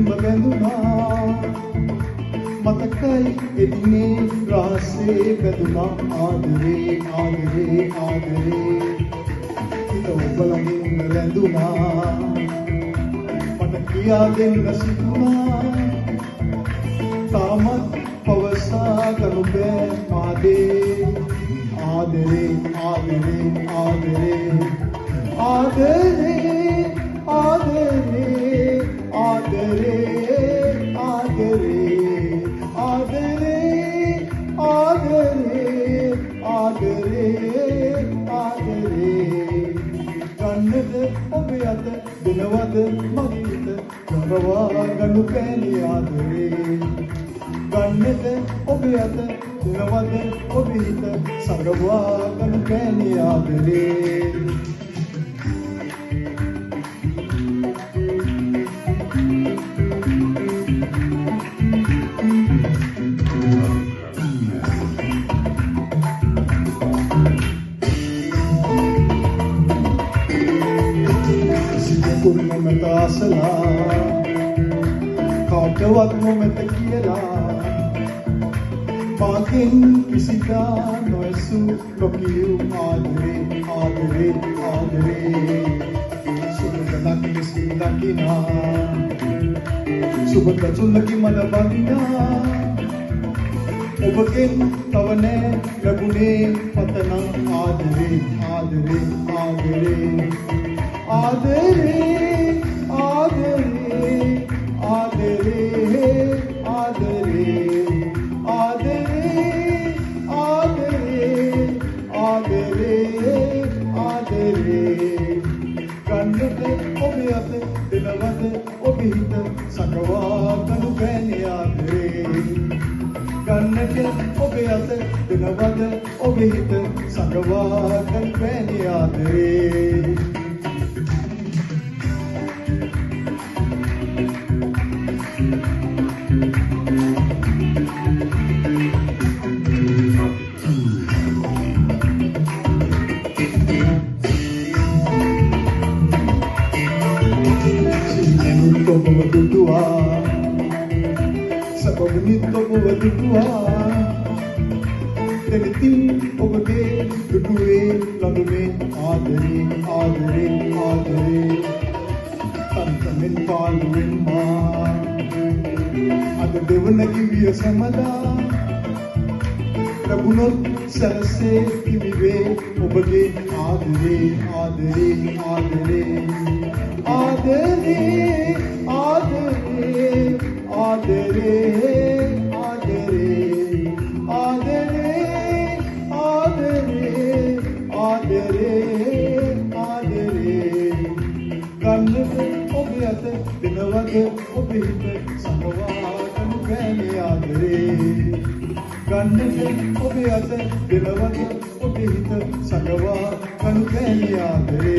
බැඳුනා මතකයි එදිනේ රහසේ බැඳුනා ආදරේ ආදරේ ආදරේ හිත ඔබ ළඟින් රැඳුනා මට කියා දෙන්න සිතුනා තාමත් පවසා ගනු බෑ මාදේ ආදරේ ආදරේ ආදරේ ආදරේ ආදරේ ආදරේ ආදරේ ආදරේ ආදරේ ආදරේ ගන්නද ඔබ යත දිනවද මගිත කරවා ගනු පෑනි ආදරේ ගන්නද ඔබ යත දිනවද ඔබ හිත සඟවා ගනු පෑනි ආදරේ නොමැත අසලා කාටවත් නොමැත කියලා පාකින් කිසිදා නොඇසු නොකියූ ආදරේ ආදරේ ආදරේ සුබදක් කිසි දකිනා සුබද චුල්ලකි මන බඳිනා ඔබගෙන් තව නෑ ලැබුණේ පතනම් ආදරේ ආදරේ ආදරේ ආදරේ ආදරේ ආදරේ ආදරේ ආදරේ ආදරේ ආදරේ ආදරේ ගන්නද ඔබ යත දිනවද ඔබ හිත සඟවා ගනු පෑනි ආදරේ ගන්නද ඔබ යත දිනවද ඔබ හිත සඟවා ගනු පෑනි ආදරේ Sabab nito ko wadudua Denitin obage duduwe lagume Aadare aadare aadare Tantamin paluin ma Ada devanagi viya samada Labunot sarase kimive obage Aadare aadare aadare Aadare आदरे आदरे आदरे आदरे आदरे आदरे आदरे Kannada ඔබ යත දිනවද ඔබ හිත සඟවා ගනු පෑනි ආදරේ කන්නද ඔබ යත දිනවද ඔබ හිත සඟවා ගනු පෑනි ආදරේ